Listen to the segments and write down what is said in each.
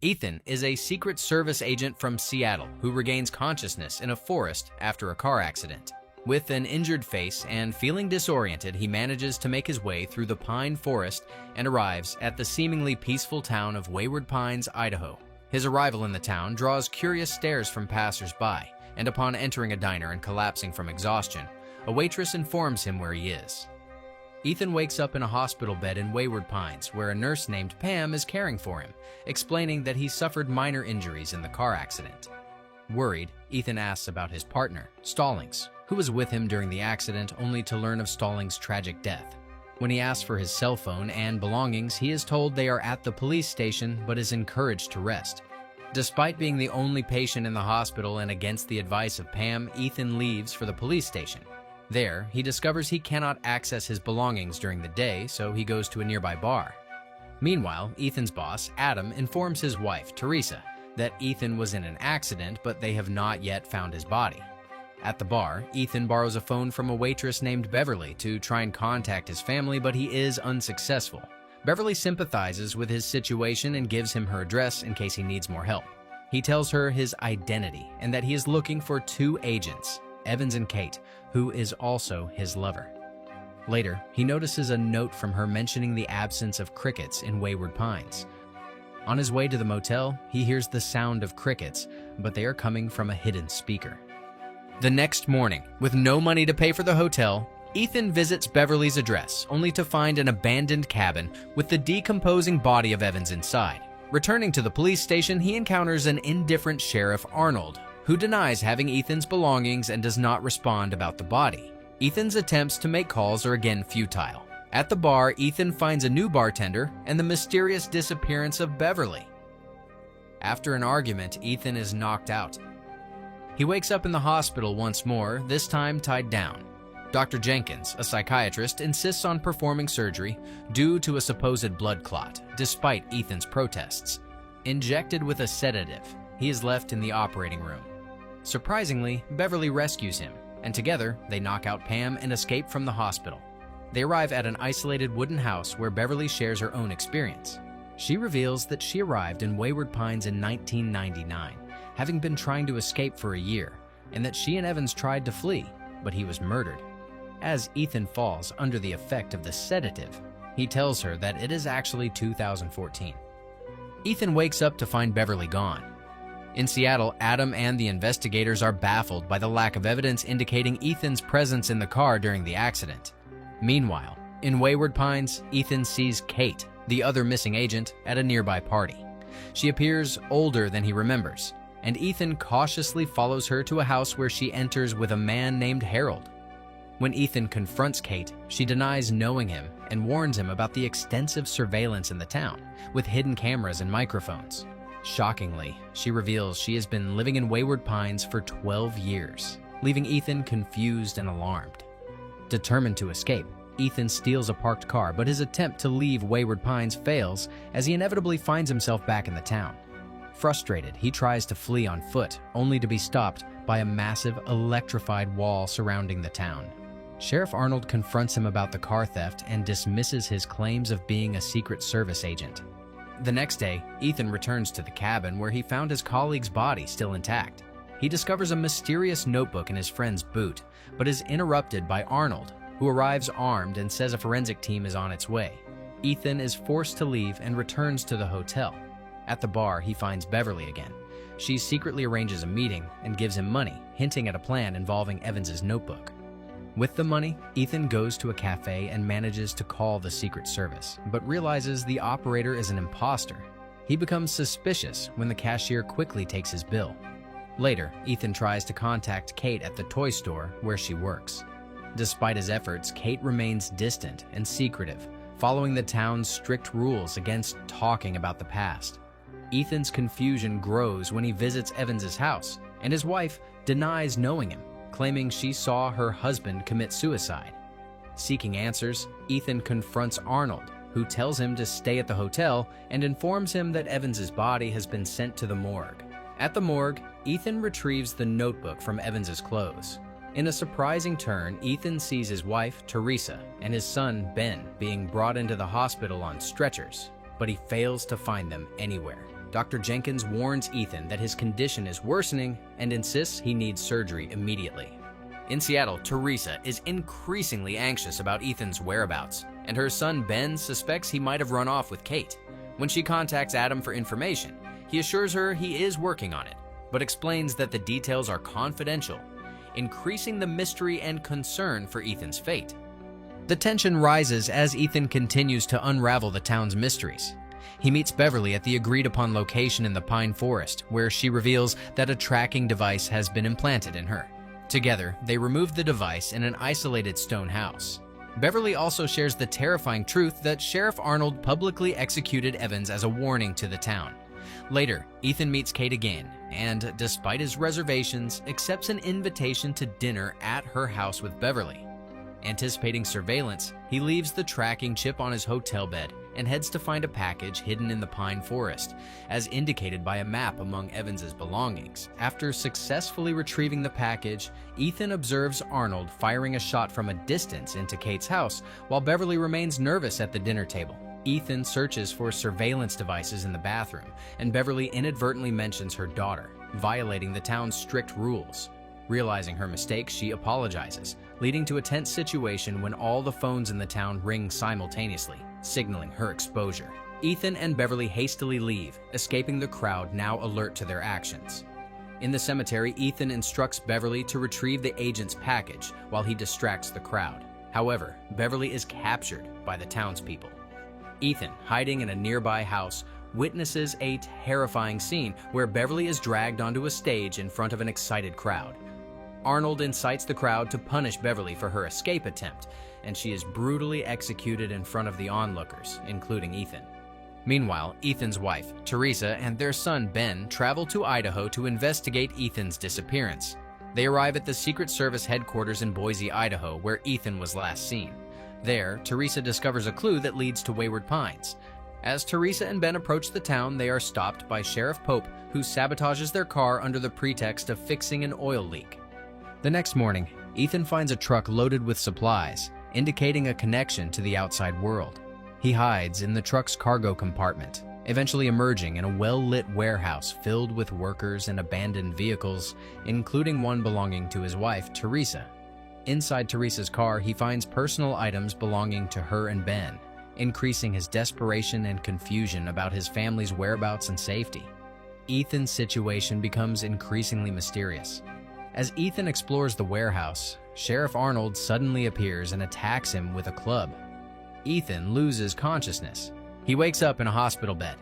Ethan is a Secret Service agent from Seattle who regains consciousness in a forest after a car accident. With an injured face and feeling disoriented, he manages to make his way through the pine forest and arrives at the seemingly peaceful town of Wayward Pines, Idaho. His arrival in the town draws curious stares from passers-by, and upon entering a diner and collapsing from exhaustion, a waitress informs him where he is. Ethan wakes up in a hospital bed in Wayward Pines, where a nurse named Pam is caring for him, explaining that he suffered minor injuries in the car accident. Worried, Ethan asks about his partner, Stallings, who was with him during the accident, only to learn of Stallings' tragic death. When he asks for his cell phone and belongings, he is told they are at the police station but is encouraged to rest. Despite being the only patient in the hospital and against the advice of Pam, Ethan leaves for the police station. There, he discovers he cannot access his belongings during the day, so he goes to a nearby bar. Meanwhile, Ethan's boss, Adam, informs his wife, Teresa, that Ethan was in an accident, but they have not yet found his body. At the bar, Ethan borrows a phone from a waitress named Beverly to try and contact his family, but he is unsuccessful. Beverly sympathizes with his situation and gives him her address in case he needs more help. He tells her his identity and that he is looking for two agents, Evans and Kate, who is also his lover. Later, he notices a note from her mentioning the absence of crickets in Wayward Pines. On his way to the motel, he hears the sound of crickets, but they are coming from a hidden speaker. The next morning, with no money to pay for the hotel, Ethan visits Beverly's address, only to find an abandoned cabin with the decomposing body of Evans inside. Returning to the police station, he encounters an indifferent Sheriff Arnold, who denies having Ethan's belongings and does not respond about the body. Ethan's attempts to make calls are again futile. At the bar, Ethan finds a new bartender and the mysterious disappearance of Beverly. After an argument, Ethan is knocked out. He wakes up in the hospital once more, this time tied down. Dr. Jenkins, a psychiatrist, insists on performing surgery due to a supposed blood clot, despite Ethan's protests. Injected with a sedative, he is left in the operating room. Surprisingly, Beverly rescues him, and together they knock out Pam and escape from the hospital. They arrive at an isolated wooden house where Beverly shares her own experience. She reveals that she arrived in Wayward Pines in 1999, having been trying to escape for a year, and that she and Evans tried to flee, but he was murdered. As Ethan falls under the effect of the sedative, he tells her that it is actually 2014. Ethan wakes up to find Beverly gone. In Seattle, Adam and the investigators are baffled by the lack of evidence indicating Ethan's presence in the car during the accident. Meanwhile, in Wayward Pines, Ethan sees Kate, the other missing agent, at a nearby party. She appears older than he remembers, and Ethan cautiously follows her to a house where she enters with a man named Harold. When Ethan confronts Kate, she denies knowing him and warns him about the extensive surveillance in the town, with hidden cameras and microphones. Shockingly, she reveals she has been living in Wayward Pines for 12 years, leaving Ethan confused and alarmed. Determined to escape, Ethan steals a parked car, but his attempt to leave Wayward Pines fails as he inevitably finds himself back in the town. Frustrated, he tries to flee on foot, only to be stopped by a massive electrified wall surrounding the town. Sheriff Arnold confronts him about the car theft and dismisses his claims of being a Secret Service agent. The next day, Ethan returns to the cabin where he found his colleague's body still intact. He discovers a mysterious notebook in his friend's boot, but is interrupted by Arnold, who arrives armed and says a forensic team is on its way. Ethan is forced to leave and returns to the hotel. At the bar, he finds Beverly again. She secretly arranges a meeting and gives him money, hinting at a plan involving Evans's notebook. With the money, Ethan goes to a cafe and manages to call the Secret Service, but realizes the operator is an imposter. He becomes suspicious when the cashier quickly takes his bill. Later, Ethan tries to contact Kate at the toy store where she works. Despite his efforts, Kate remains distant and secretive, following the town's strict rules against talking about the past. Ethan's confusion grows when he visits Evans's house, and his wife denies knowing him, claiming she saw her husband commit suicide. Seeking answers, Ethan confronts Arnold, who tells him to stay at the hotel and informs him that Evans's body has been sent to the morgue. At the morgue, Ethan retrieves the notebook from Evans's clothes. In a surprising turn, Ethan sees his wife, Teresa, and his son, Ben, being brought into the hospital on stretchers, but he fails to find them anywhere. Dr. Jenkins warns Ethan that his condition is worsening and insists he needs surgery immediately. In Seattle, Teresa is increasingly anxious about Ethan's whereabouts, and her son Ben suspects he might have run off with Kate. When she contacts Adam for information, he assures her he is working on it, but explains that the details are confidential, increasing the mystery and concern for Ethan's fate. The tension rises as Ethan continues to unravel the town's mysteries. He meets Beverly at the agreed-upon location in the pine forest, where she reveals that a tracking device has been implanted in her. Together, they remove the device in an isolated stone house. Beverly also shares the terrifying truth that Sheriff Arnold publicly executed Evans as a warning to the town. Later, Ethan meets Kate again, and despite his reservations, accepts an invitation to dinner at her house with Beverly. Anticipating surveillance, he leaves the tracking chip on his hotel bed and heads to find a package hidden in the pine forest, as indicated by a map among Evans's belongings. After successfully retrieving the package, Ethan observes Arnold firing a shot from a distance into Kate's house, while Beverly remains nervous at the dinner table. Ethan searches for surveillance devices in the bathroom, and Beverly inadvertently mentions her daughter, violating the town's strict rules. Realizing her mistake, she apologizes, leading to a tense situation when all the phones in the town ring simultaneously, signaling her exposure. Ethan and Beverly hastily leave, escaping the crowd now alert to their actions. In the cemetery, Ethan instructs Beverly to retrieve the agent's package while he distracts the crowd. However, Beverly is captured by the townspeople. Ethan, hiding in a nearby house, witnesses a terrifying scene where Beverly is dragged onto a stage in front of an excited crowd. Arnold incites the crowd to punish Beverly for her escape attempt, and she is brutally executed in front of the onlookers, including Ethan. Meanwhile, Ethan's wife, Teresa, and their son, Ben, travel to Idaho to investigate Ethan's disappearance. They arrive at the Secret Service headquarters in Boise, Idaho, where Ethan was last seen. There, Teresa discovers a clue that leads to Wayward Pines. As Teresa and Ben approach the town, they are stopped by Sheriff Pope, who sabotages their car under the pretext of fixing an oil leak. The next morning, Ethan finds a truck loaded with supplies, indicating a connection to the outside world. He hides in the truck's cargo compartment, eventually emerging in a well-lit warehouse filled with workers and abandoned vehicles, including one belonging to his wife, Teresa. Inside Teresa's car, he finds personal items belonging to her and Ben, increasing his desperation and confusion about his family's whereabouts and safety. Ethan's situation becomes increasingly mysterious. As Ethan explores the warehouse, Sheriff Arnold suddenly appears and attacks him with a club. Ethan loses consciousness. He wakes up in a hospital bed.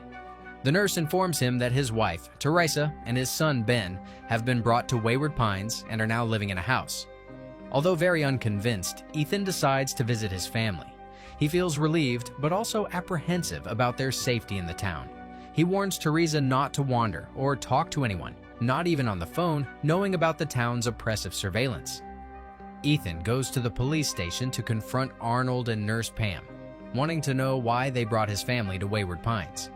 The nurse informs him that his wife, Teresa, and his son, Ben, have been brought to Wayward Pines and are now living in a house. Although very unconvinced, Ethan decides to visit his family. He feels relieved, but also apprehensive about their safety in the town. He warns Teresa not to wander or talk to anyone, not even on the phone, knowing about the town's oppressive surveillance. Ethan goes to the police station to confront Arnold and Nurse Pam, wanting to know why they brought his family to Wayward Pines.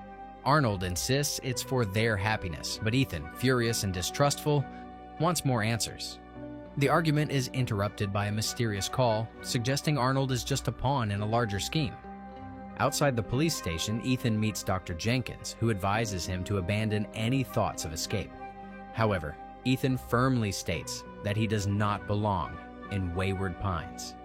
Arnold insists it's for their happiness, but Ethan, furious and distrustful, wants more answers. The argument is interrupted by a mysterious call, suggesting Arnold is just a pawn in a larger scheme. Outside the police station, Ethan meets Dr. Jenkins, who advises him to abandon any thoughts of escape. However, Ethan firmly states that he does not belong in Wayward Pines.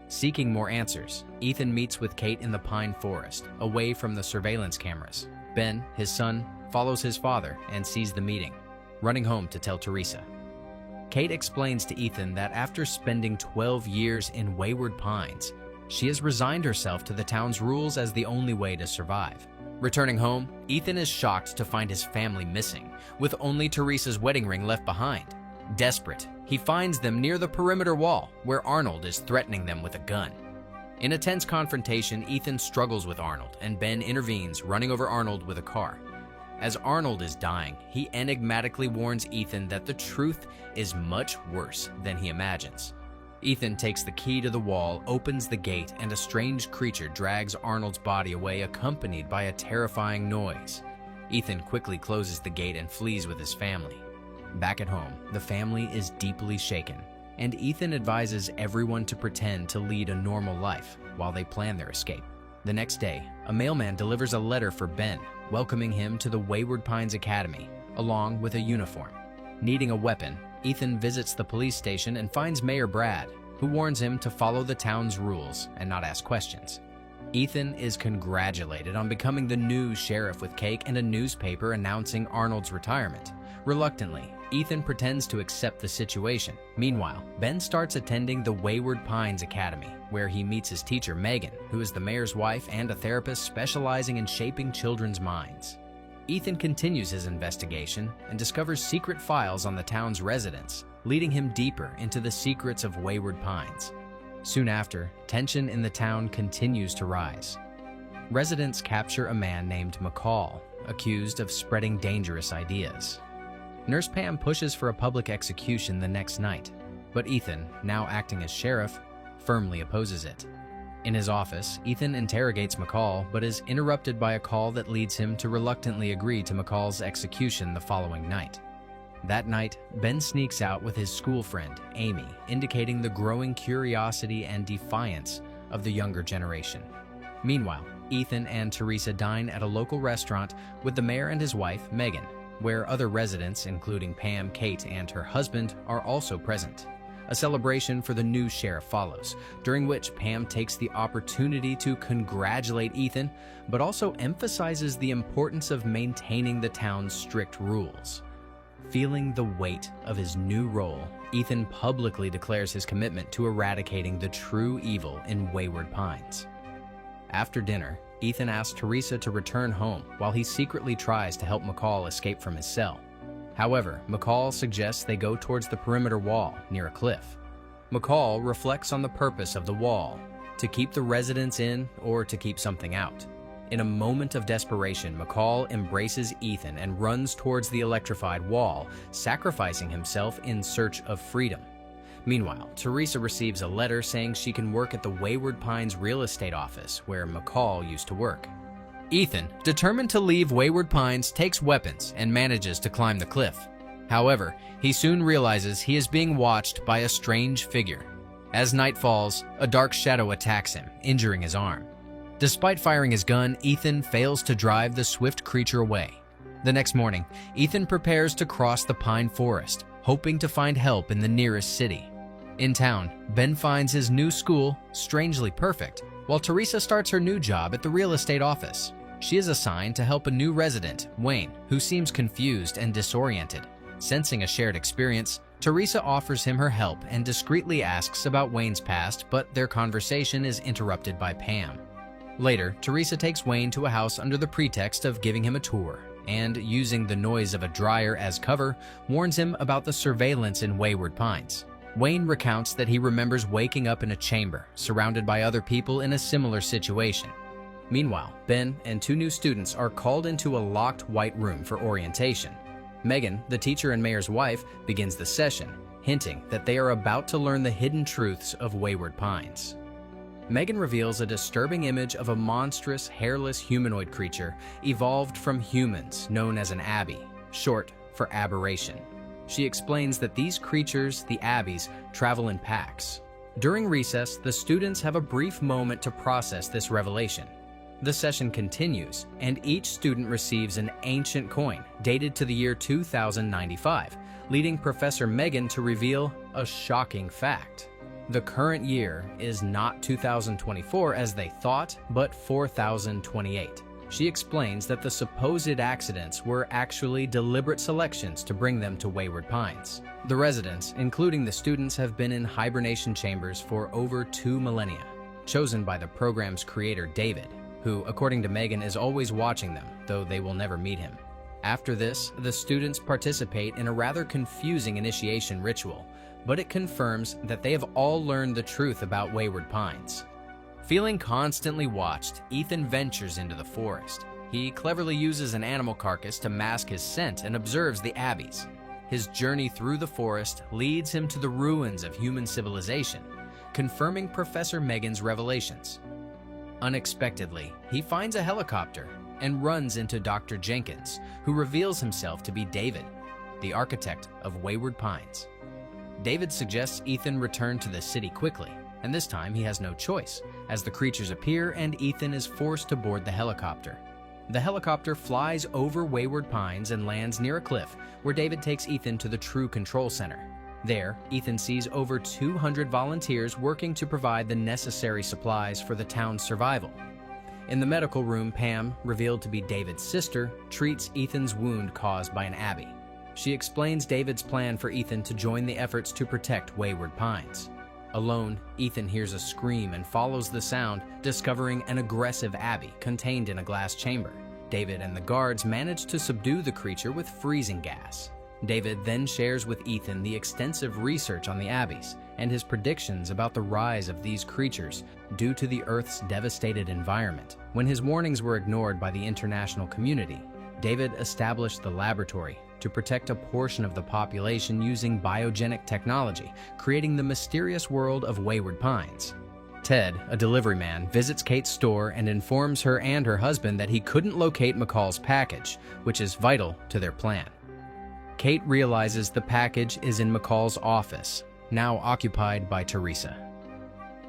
Seeking more answers, Ethan meets with Kate in the pine forest, away from the surveillance cameras. Ben, his son, follows his father and sees the meeting, running home to tell Teresa. Kate explains to Ethan that after spending 12 years in Wayward Pines, she has resigned herself to the town's rules as the only way to survive. Returning home, Ethan is shocked to find his family missing, with only Teresa's wedding ring left behind. Desperate, he finds them near the perimeter wall, where Arnold is threatening them with a gun. In a tense confrontation, Ethan struggles with Arnold, and Ben intervenes, running over Arnold with a car. As Arnold is dying, he enigmatically warns Ethan that the truth is much worse than he imagines. Ethan takes the key to the wall, opens the gate, and a strange creature drags Arnold's body away, accompanied by a terrifying noise. Ethan quickly closes the gate and flees with his family. Back at home, the family is deeply shaken, and Ethan advises everyone to pretend to lead a normal life while they plan their escape. The next day, a mailman delivers a letter for Ben, welcoming him to the Wayward Pines Academy, along with a uniform. Needing a weapon, Ethan visits the police station and finds Mayor Brad, who warns him to follow the town's rules and not ask questions. Ethan is congratulated on becoming the new sheriff with cake and a newspaper announcing Arnold's retirement. Reluctantly, Ethan pretends to accept the situation. Meanwhile, Ben starts attending the Wayward Pines Academy, where he meets his teacher Megan, who is the mayor's wife and a therapist specializing in shaping children's minds. Ethan continues his investigation and discovers secret files on the town's residents, leading him deeper into the secrets of Wayward Pines. Soon after, tension in the town continues to rise. Residents capture a man named McCall, accused of spreading dangerous ideas. Nurse Pam pushes for a public execution the next night, but Ethan, now acting as sheriff, firmly opposes it. In his office, Ethan interrogates McCall, but is interrupted by a call that leads him to reluctantly agree to McCall's execution the following night. That night, Ben sneaks out with his school friend, Amy, indicating the growing curiosity and defiance of the younger generation. Meanwhile, Ethan and Teresa dine at a local restaurant with the mayor and his wife, Megan, where other residents, including Pam, Kate, and her husband, are also present. A celebration for the new sheriff follows, during which Pam takes the opportunity to congratulate Ethan, but also emphasizes the importance of maintaining the town's strict rules. Feeling the weight of his new role, Ethan publicly declares his commitment to eradicating the true evil in Wayward Pines. After dinner, Ethan asks Teresa to return home while he secretly tries to help McCall escape from his cell. However, McCall suggests they go towards the perimeter wall near a cliff. McCall reflects on the purpose of the wall, to keep the residents in or to keep something out. In a moment of desperation, McCall embraces Ethan and runs towards the electrified wall, sacrificing himself in search of freedom. Meanwhile, Teresa receives a letter saying she can work at the Wayward Pines real estate office where McCall used to work. Ethan, determined to leave Wayward Pines, takes weapons and manages to climb the cliff. However, he soon realizes he is being watched by a strange figure. As night falls, a dark shadow attacks him, injuring his arm. Despite firing his gun, Ethan fails to drive the swift creature away. The next morning, Ethan prepares to cross the pine forest, hoping to find help in the nearest city. In town, Ben finds his new school strangely perfect, while Teresa starts her new job at the real estate office. She is assigned to help a new resident, Wayne, who seems confused and disoriented. Sensing a shared experience, Teresa offers him her help and discreetly asks about Wayne's past, but their conversation is interrupted by Pam. Later, Teresa takes Wayne to a house under the pretext of giving him a tour, and, using the noise of a dryer as cover, warns him about the surveillance in Wayward Pines. Wayne recounts that he remembers waking up in a chamber, surrounded by other people in a similar situation. Meanwhile, Ben and two new students are called into a locked white room for orientation. Megan, the teacher and mayor's wife, begins the session, hinting that they are about to learn the hidden truths of Wayward Pines. Megan reveals a disturbing image of a monstrous, hairless humanoid creature evolved from humans known as an Abby, short for aberration. She explains that these creatures, the Abbies, travel in packs. During recess, the students have a brief moment to process this revelation. The session continues, and each student receives an ancient coin dated to the year 2095, leading Professor Megan to reveal a shocking fact. The current year is not 2024 as they thought, but 4028. She explains that the supposed accidents were actually deliberate selections to bring them to Wayward Pines. The residents, including the students, have been in hibernation chambers for over 2 millennia, chosen by the program's creator, David, who, according to Megan, is always watching them, though they will never meet him. After this, the students participate in a rather confusing initiation ritual, but it confirms that they have all learned the truth about Wayward Pines. Feeling constantly watched, Ethan ventures into the forest. He cleverly uses an animal carcass to mask his scent and observes the Abbies. His journey through the forest leads him to the ruins of human civilization, confirming Professor Megan's revelations. Unexpectedly, he finds a helicopter and runs into Dr. Jenkins, who reveals himself to be David, the architect of Wayward Pines. David suggests Ethan return to the city quickly, and this time he has no choice, as the creatures appear and Ethan is forced to board the helicopter. The helicopter flies over Wayward Pines and lands near a cliff where David takes Ethan to the True Control Center. There, Ethan sees over 200 volunteers working to provide the necessary supplies for the town's survival. In the medical room, Pam, revealed to be David's sister, treats Ethan's wound caused by an Abby. She explains David's plan for Ethan to join the efforts to protect Wayward Pines. Alone, Ethan hears a scream and follows the sound, discovering an aggressive Abby contained in a glass chamber. David and the guards manage to subdue the creature with freezing gas. David then shares with Ethan the extensive research on the Abbeys and his predictions about the rise of these creatures due to the Earth's devastated environment. When his warnings were ignored by the international community, David established the laboratory to protect a portion of the population using biogenic technology, creating the mysterious world of Wayward Pines. Ted, a delivery man, visits Kate's store and informs her and her husband that he couldn't locate McCall's package, which is vital to their plan. Kate realizes the package is in McCall's office, now occupied by Teresa.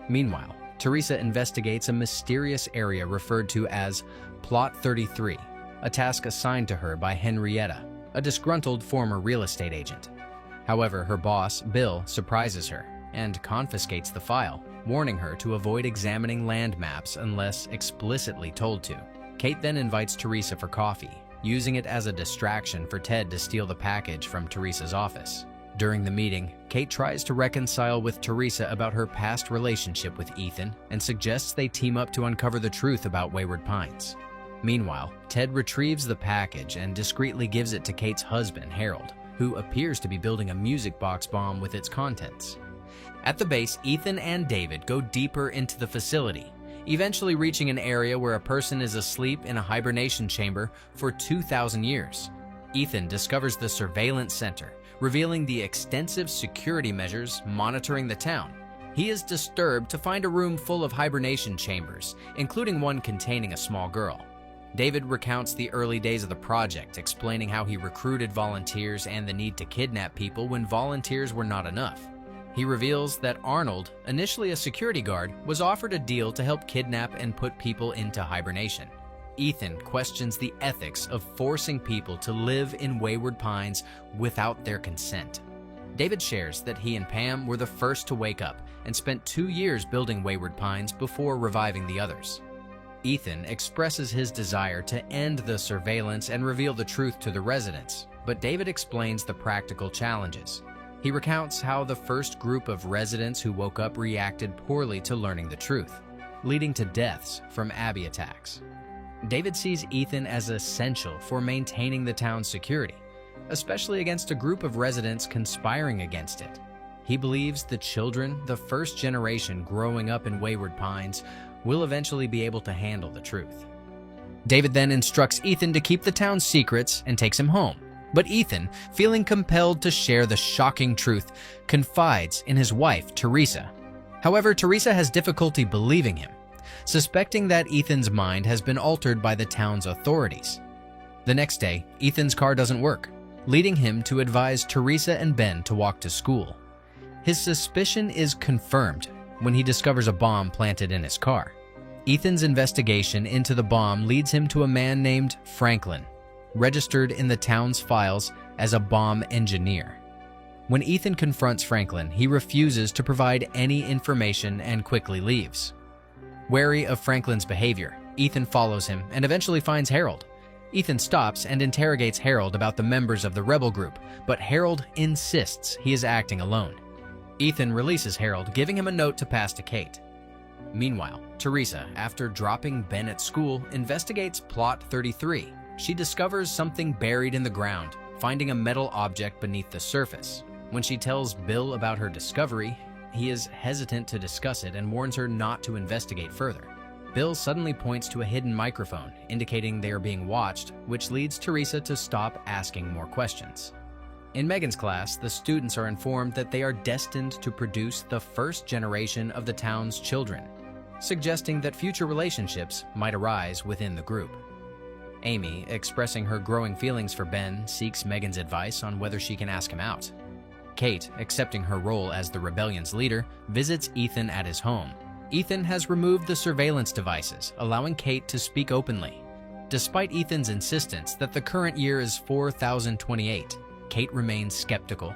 Meanwhile, Teresa investigates a mysterious area referred to as Plot 33, a task assigned to her by Henrietta, a disgruntled former real estate agent. However, her boss, Bill, surprises her and confiscates the file, warning her to avoid examining land maps unless explicitly told to. Kate then invites Teresa for coffee, using it as a distraction for Ted to steal the package from Teresa's office. During the meeting, Kate tries to reconcile with Teresa about her past relationship with Ethan and suggests they team up to uncover the truth about Wayward Pines. Meanwhile, Ted retrieves the package and discreetly gives it to Kate's husband, Harold, who appears to be building a music box bomb with its contents. At the base, Ethan and David go deeper into the facility, eventually reaching an area where a person is asleep in a hibernation chamber for 2,000 years. Ethan discovers the surveillance center, revealing the extensive security measures monitoring the town. He is disturbed to find a room full of hibernation chambers, including one containing a small girl. David recounts the early days of the project, explaining how he recruited volunteers and the need to kidnap people when volunteers were not enough. He reveals that Arnold, initially a security guard, was offered a deal to help kidnap and put people into hibernation. Ethan questions the ethics of forcing people to live in Wayward Pines without their consent. David shares that he and Pam were the first to wake up and spent 2 years building Wayward Pines before reviving the others. Ethan expresses his desire to end the surveillance and reveal the truth to the residents, but David explains the practical challenges. He recounts how the first group of residents who woke up reacted poorly to learning the truth, leading to deaths from Abby attacks. David sees Ethan as essential for maintaining the town's security, especially against a group of residents conspiring against it. He believes the children, the first generation growing up in Wayward Pines, will eventually be able to handle the truth. David then instructs Ethan to keep the town's secrets and takes him home. But Ethan, feeling compelled to share the shocking truth, confides in his wife, Teresa. However, Teresa has difficulty believing him, suspecting that Ethan's mind has been altered by the town's authorities. The next day, Ethan's car doesn't work, leading him to advise Teresa and Ben to walk to school. His suspicion is confirmed when he discovers a bomb planted in his car. Ethan's investigation into the bomb leads him to a man named Franklin, registered in the town's files as a bomb engineer. When Ethan confronts Franklin, he refuses to provide any information and quickly leaves. Wary of Franklin's behavior, Ethan follows him and eventually finds Harold. Ethan stops and interrogates Harold about the members of the rebel group, but Harold insists he is acting alone. Ethan releases Harold, giving him a note to pass to Kate. Meanwhile, Teresa, after dropping Ben at school, investigates Plot 33. She discovers something buried in the ground, finding a metal object beneath the surface. When she tells Bill about her discovery, he is hesitant to discuss it and warns her not to investigate further. Bill suddenly points to a hidden microphone, indicating they are being watched, which leads Teresa to stop asking more questions. In Megan's class, the students are informed that they are destined to produce the first generation of the town's children, suggesting that future relationships might arise within the group. Amy, expressing her growing feelings for Ben, seeks Megan's advice on whether she can ask him out. Kate, accepting her role as the rebellion's leader, visits Ethan at his home. Ethan has removed the surveillance devices, allowing Kate to speak openly. Despite Ethan's insistence that the current year is 4028, Kate remains skeptical.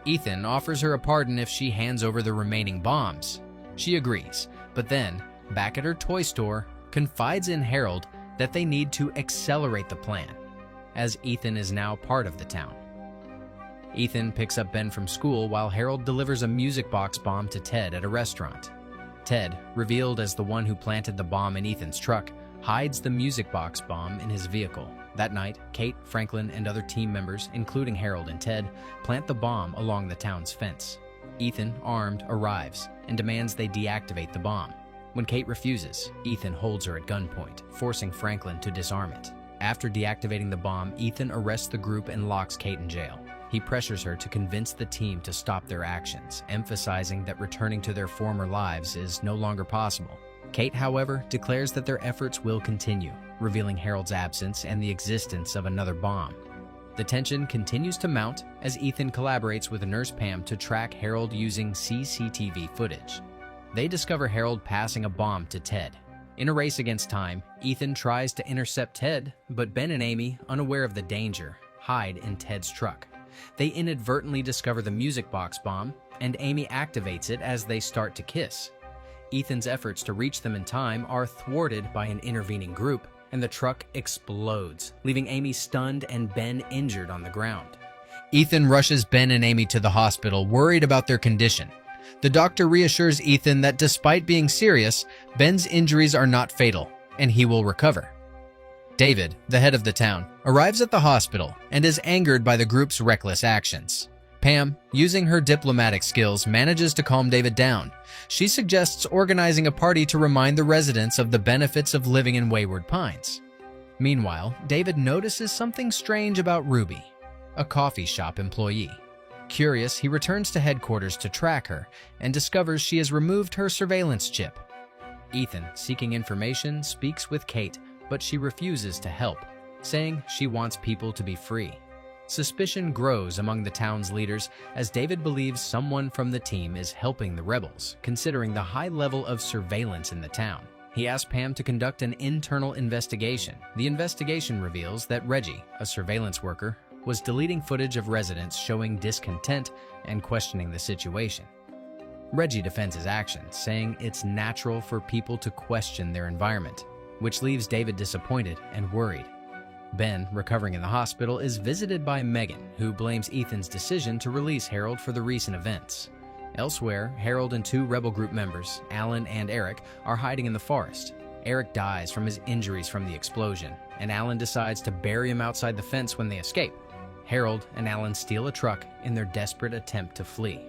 Ethan offers her a pardon if she hands over the remaining bombs. She agrees, but then, back at her toy store, confides in Harold that they need to accelerate the plan, as Ethan is now part of the town. Ethan picks up Ben from school while Harold delivers a music box bomb to Ted at a restaurant. Ted, revealed as the one who planted the bomb in Ethan's truck, hides the music box bomb in his vehicle. That night, Kate, Franklin, and other team members, including Harold and Ted, plant the bomb along the town's fence. Ethan, armed, arrives and demands they deactivate the bomb. When Kate refuses, Ethan holds her at gunpoint, forcing Franklin to disarm it. After deactivating the bomb, Ethan arrests the group and locks Kate in jail. He pressures her to convince the team to stop their actions, emphasizing that returning to their former lives is no longer possible. Kate, however, declares that their efforts will continue, revealing Harold's absence and the existence of another bomb. The tension continues to mount as Ethan collaborates with Nurse Pam to track Harold using CCTV footage. They discover Harold passing a bomb to Ted. In a race against time, Ethan tries to intercept Ted, but Ben and Amy, unaware of the danger, hide in Ted's truck. They inadvertently discover the music box bomb, and Amy activates it as they start to kiss. Ethan's efforts to reach them in time are thwarted by an intervening group, and the truck explodes, leaving Amy stunned and Ben injured on the ground. Ethan rushes Ben and Amy to the hospital, worried about their condition. The doctor reassures Ethan that despite being serious, Ben's injuries are not fatal, and he will recover. David, the head of the town, arrives at the hospital and is angered by the group's reckless actions. Pam, using her diplomatic skills, manages to calm David down. She suggests organizing a party to remind the residents of the benefits of living in Wayward Pines. Meanwhile, David notices something strange about Ruby, a coffee shop employee. Curious, he returns to headquarters to track her and discovers she has removed her surveillance chip. Ethan, seeking information, speaks with Kate, but she refuses to help, saying she wants people to be free. Suspicion grows among the town's leaders as David believes someone from the team is helping the rebels, considering the high level of surveillance in the town. He asks Pam to conduct an internal investigation. The investigation reveals that Reggie, a surveillance worker, was deleting footage of residents showing discontent and questioning the situation. Reggie defends his actions, saying it's natural for people to question their environment, which leaves David disappointed and worried. Ben, recovering in the hospital, is visited by Megan, who blames Ethan's decision to release Harold for the recent events. Elsewhere, Harold and two rebel group members, Alan and Eric, are hiding in the forest. Eric dies from his injuries from the explosion, and Alan decides to bury him outside the fence when they escape. Harold and Alan steal a truck in their desperate attempt to flee.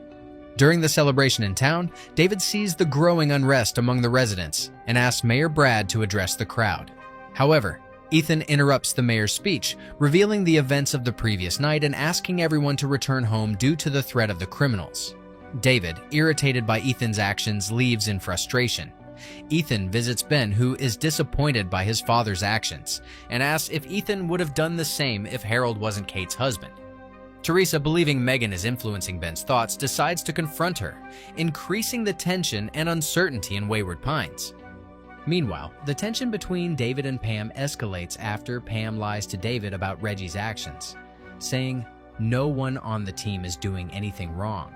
During the celebration in town, David sees the growing unrest among the residents and asks Mayor Brad to address the crowd. However, Ethan interrupts the mayor's speech, revealing the events of the previous night and asking everyone to return home due to the threat of the criminals. David, irritated by Ethan's actions, leaves in frustration. Ethan visits Ben, who is disappointed by his father's actions, and asks if Ethan would have done the same if Harold wasn't Kate's husband. Teresa, believing Megan is influencing Ben's thoughts, decides to confront her, increasing the tension and uncertainty in Wayward Pines. Meanwhile, the tension between David and Pam escalates after Pam lies to David about Reggie's actions, saying no one on the team is doing anything wrong.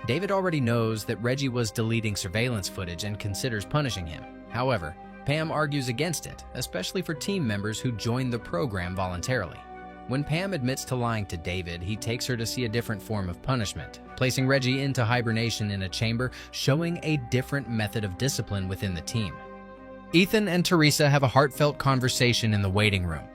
David already knows that Reggie was deleting surveillance footage and considers punishing him. However, Pam argues against it, especially for team members who joined the program voluntarily. When Pam admits to lying to David, he takes her to see a different form of punishment, placing Reggie into hibernation in a chamber, showing a different method of discipline within the team. Ethan and Teresa have a heartfelt conversation in the waiting room.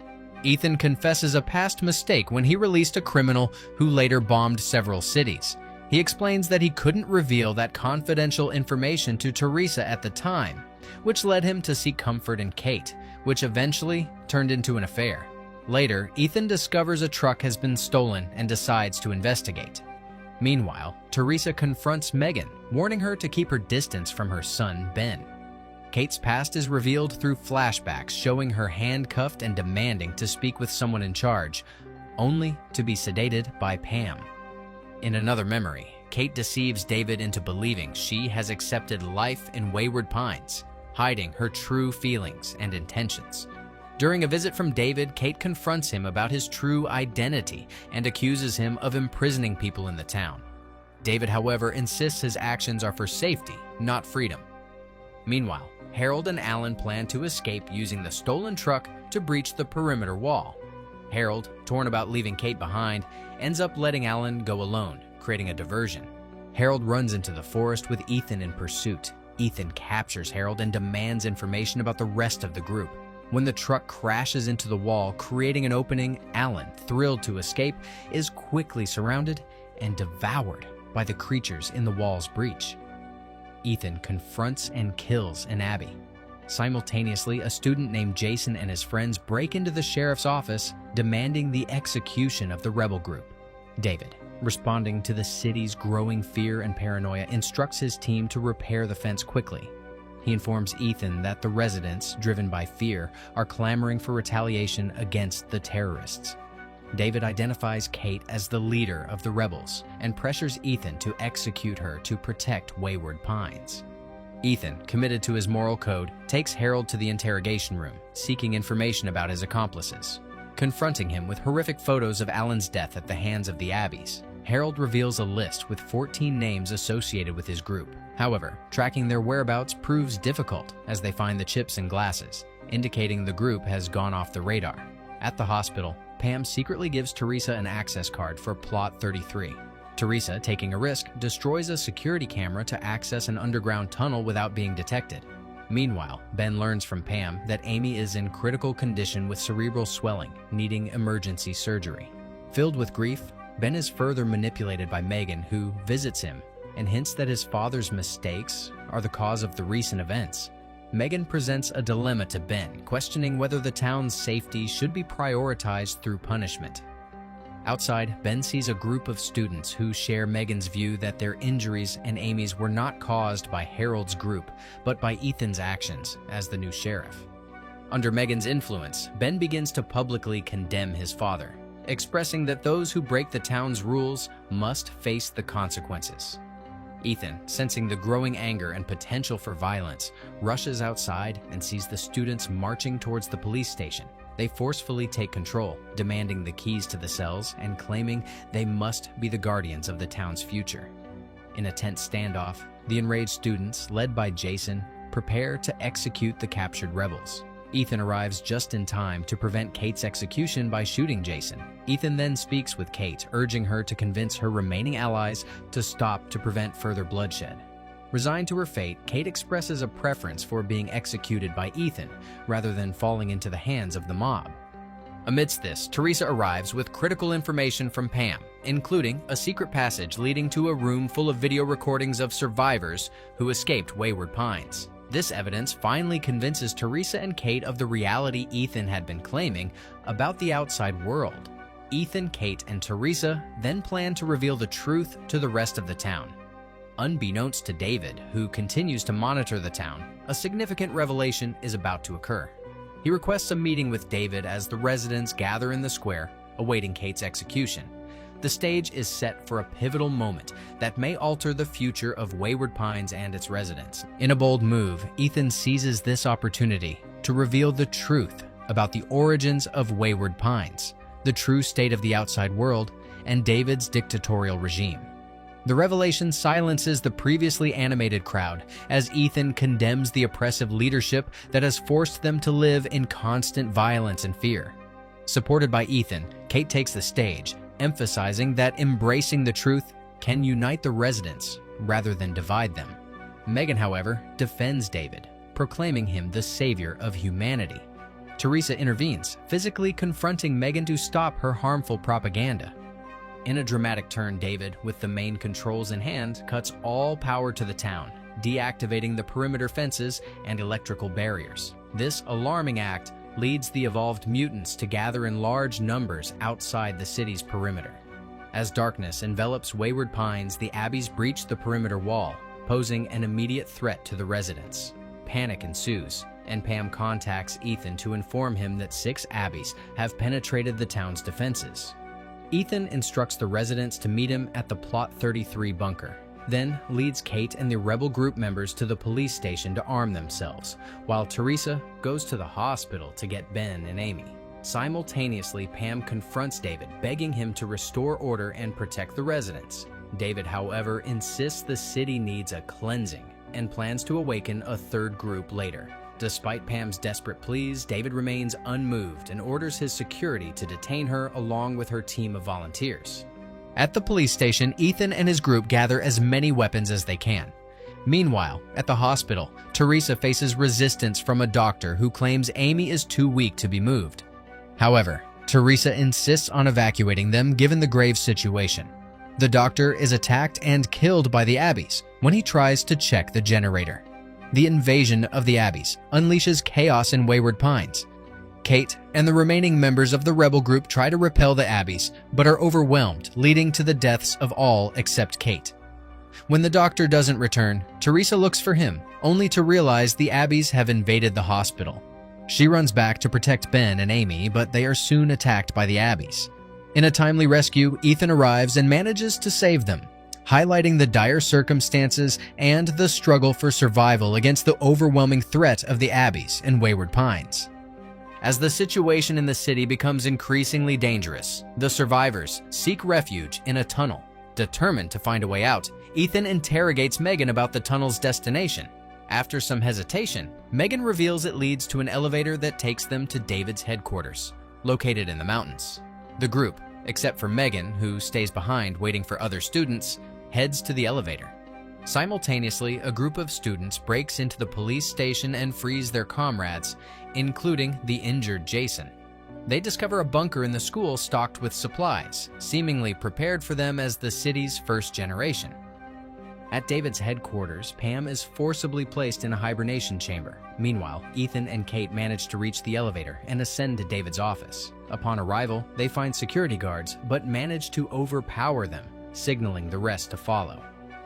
Ethan confesses a past mistake when he released a criminal who later bombed several cities. He explains that he couldn't reveal that confidential information to Teresa at the time, which led him to seek comfort in Kate, which eventually turned into an affair. Later, Ethan discovers a truck has been stolen and decides to investigate. Meanwhile, Teresa confronts Megan, warning her to keep her distance from her son, Ben. Kate's past is revealed through flashbacks showing her handcuffed and demanding to speak with someone in charge, only to be sedated by Pam. In another memory, Kate deceives David into believing she has accepted life in Wayward Pines, hiding her true feelings and intentions. During a visit from David, Kate confronts him about his true identity and accuses him of imprisoning people in the town. David, however, insists his actions are for safety, not freedom. Meanwhile, Harold and Alan plan to escape using the stolen truck to breach the perimeter wall. Harold, torn about leaving Kate behind, ends up letting Alan go alone, creating a diversion. Harold runs into the forest with Ethan in pursuit. Ethan captures Harold and demands information about the rest of the group. When the truck crashes into the wall, creating an opening, Alan, thrilled to escape, is quickly surrounded and devoured by the creatures in the wall's breach. Ethan confronts and kills an Abbey. Simultaneously, a student named Jason and his friends break into the sheriff's office, demanding the execution of the rebel group. David, responding to the city's growing fear and paranoia, instructs his team to repair the fence quickly. He informs Ethan that the residents, driven by fear, are clamoring for retaliation against the terrorists. David identifies Kate as the leader of the rebels and pressures Ethan to execute her to protect Wayward Pines. Ethan, committed to his moral code, takes Harold to the interrogation room, seeking information about his accomplices. Confronting him with horrific photos of Alan's death at the hands of the Abbeys, Harold reveals a list with 14 names associated with his group. However, tracking their whereabouts proves difficult as they find the chips and glasses, indicating the group has gone off the radar. At the hospital, Pam secretly gives Teresa an access card for Plot 33. Teresa, taking a risk, destroys a security camera to access an underground tunnel without being detected. Meanwhile, Ben learns from Pam that Amy is in critical condition with cerebral swelling, needing emergency surgery. Filled with grief, Ben is further manipulated by Megan, who visits him and hints that his father's mistakes are the cause of the recent events. Megan presents a dilemma to Ben, questioning whether the town's safety should be prioritized through punishment. Outside, Ben sees a group of students who share Megan's view that their injuries and Amy's were not caused by Harold's group, but by Ethan's actions as the new sheriff. Under Megan's influence, Ben begins to publicly condemn his father, expressing that those who break the town's rules must face the consequences. Ethan, sensing the growing anger and potential for violence, rushes outside and sees the students marching towards the police station. They forcefully take control, demanding the keys to the cells and claiming they must be the guardians of the town's future. In a tense standoff, the enraged students, led by Jason, prepare to execute the captured rebels. Ethan arrives just in time to prevent Kate's execution by shooting Jason. Ethan then speaks with Kate, urging her to convince her remaining allies to stop to prevent further bloodshed. Resigned to her fate, Kate expresses a preference for being executed by Ethan rather than falling into the hands of the mob. Amidst this, Teresa arrives with critical information from Pam, including a secret passage leading to a room full of video recordings of survivors who escaped Wayward Pines. This evidence finally convinces Teresa and Kate of the reality Ethan had been claiming about the outside world. Ethan, Kate, and Teresa then plan to reveal the truth to the rest of the town. Unbeknownst to David, who continues to monitor the town, a significant revelation is about to occur. He requests a meeting with David as the residents gather in the square, awaiting Kate's execution. The stage is set for a pivotal moment that may alter the future of Wayward Pines and its residents. In a bold move, Ethan seizes this opportunity to reveal the truth about the origins of Wayward Pines, the true state of the outside world, and David's dictatorial regime. The revelation silences the previously animated crowd as Ethan condemns the oppressive leadership that has forced them to live in constant violence and fear. Supported by Ethan, Kate takes the stage, emphasizing that embracing the truth can unite the residents rather than divide them. Megan, however, defends David, proclaiming him the savior of humanity. Teresa intervenes, physically confronting Megan to stop her harmful propaganda. In a dramatic turn, David, with the main controls in hand, cuts all power to the town, deactivating the perimeter fences and electrical barriers. This alarming act leads the evolved mutants to gather in large numbers outside the city's perimeter. As darkness envelops Wayward Pines, the Abbeys breach the perimeter wall, posing an immediate threat to the residents. Panic ensues, and Pam contacts Ethan to inform him that 6 Abbeys have penetrated the town's defenses. Ethan instructs the residents to meet him at the Plot 33 bunker. then leads Kate and the rebel group members to the police station to arm themselves, while Teresa goes to the hospital to get Ben and Amy. Simultaneously, Pam confronts David, begging him to restore order and protect the residents. David, however, insists the city needs a cleansing and plans to awaken a third group later. Despite Pam's desperate pleas, David remains unmoved and orders his security to detain her along with her team of volunteers. At the police station, Ethan and his group gather as many weapons as they can. Meanwhile, at the hospital, Teresa faces resistance from a doctor who claims Amy is too weak to be moved. However, Teresa insists on evacuating them given the grave situation. The doctor is attacked and killed by the Abbeys when he tries to check the generator. The invasion of the Abbeys unleashes chaos in Wayward Pines. Kate and the remaining members of the rebel group try to repel the Abbeys, but are overwhelmed, leading to the deaths of all except Kate. When the doctor doesn't return, Teresa looks for him, only to realize the Abbeys have invaded the hospital. She runs back to protect Ben and Amy, but they are soon attacked by the Abbeys. In a timely rescue, Ethan arrives and manages to save them, highlighting the dire circumstances and the struggle for survival against the overwhelming threat of the Abbeys in Wayward Pines. As the situation in the city becomes increasingly dangerous, the survivors seek refuge in a tunnel. Determined to find a way out, Ethan interrogates Megan about the tunnel's destination. After some hesitation, Megan reveals it leads to an elevator that takes them to David's headquarters, located in the mountains. The group, except for Megan, who stays behind waiting for other students, heads to the elevator. Simultaneously, a group of students breaks into the police station and frees their comrades, including the injured Jason. They discover a bunker in the school stocked with supplies, seemingly prepared for them as the city's first generation. At David's headquarters, Pam is forcibly placed in a hibernation chamber. Meanwhile, Ethan and Kate manage to reach the elevator and ascend to David's office. Upon arrival, they find security guards, but manage to overpower them, signaling the rest to follow.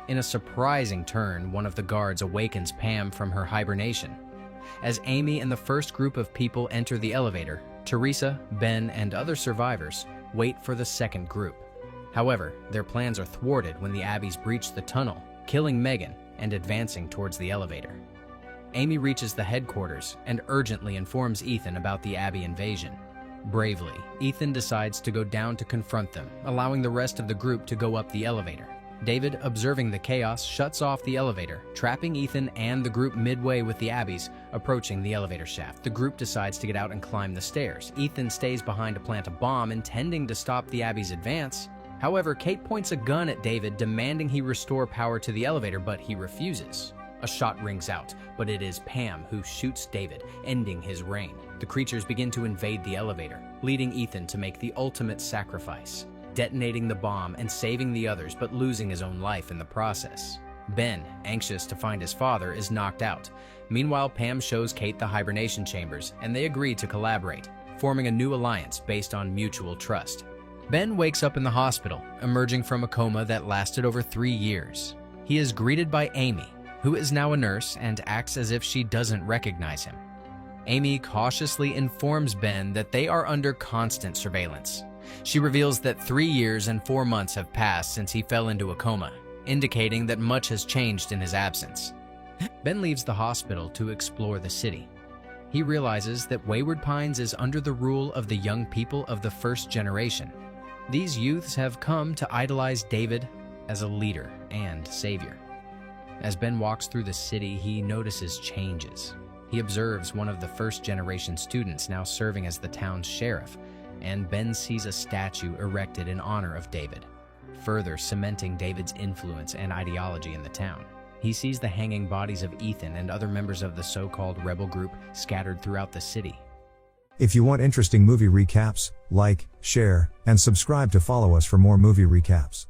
In a surprising turn, one of the guards awakens Pam from her hibernation. As Amy and the first group of people enter the elevator, Teresa, Ben, and other survivors wait for the second group. However, their plans are thwarted when the Abbeys breach the tunnel, killing Megan and advancing towards the elevator. Amy reaches the headquarters and urgently informs Ethan about the Abbey invasion. Bravely, Ethan decides to go down to confront them, allowing the rest of the group to go up the elevator. David, observing the chaos, shuts off the elevator, trapping Ethan and the group midway with the Abbeys approaching the elevator shaft. The group decides to get out and climb the stairs. Ethan stays behind to plant a bomb, intending to stop the Abbeys' advance. However, Kate points a gun at David, demanding he restore power to the elevator, but he refuses. A shot rings out, but it is Pam who shoots David, ending his reign. The creatures begin to invade the elevator, leading Ethan to make the ultimate sacrifice, detonating the bomb and saving the others, but losing his own life in the process. Ben, anxious to find his father, is knocked out. Meanwhile, Pam shows Kate the hibernation chambers, and they agree to collaborate, forming a new alliance based on mutual trust. Ben wakes up in the hospital, emerging from a coma that lasted over 3 years. He is greeted by Amy, who is now a nurse and acts as if she doesn't recognize him. Amy cautiously informs Ben that they are under constant surveillance. She reveals that 3 years and 4 months have passed since he fell into a coma, indicating that much has changed in his absence. Ben leaves the hospital to explore the city. He realizes that Wayward Pines is under the rule of the young people of the first generation. These youths have come to idolize David as a leader and savior. As Ben walks through the city, he notices changes. He observes one of the first-generation students now serving as the town's sheriff, and Ben sees a statue erected in honor of David, further cementing David's influence and ideology in the town. He sees the hanging bodies of Ethan and other members of the so-called rebel group scattered throughout the city. If you want interesting movie recaps, like, share, and subscribe to follow us for more movie recaps.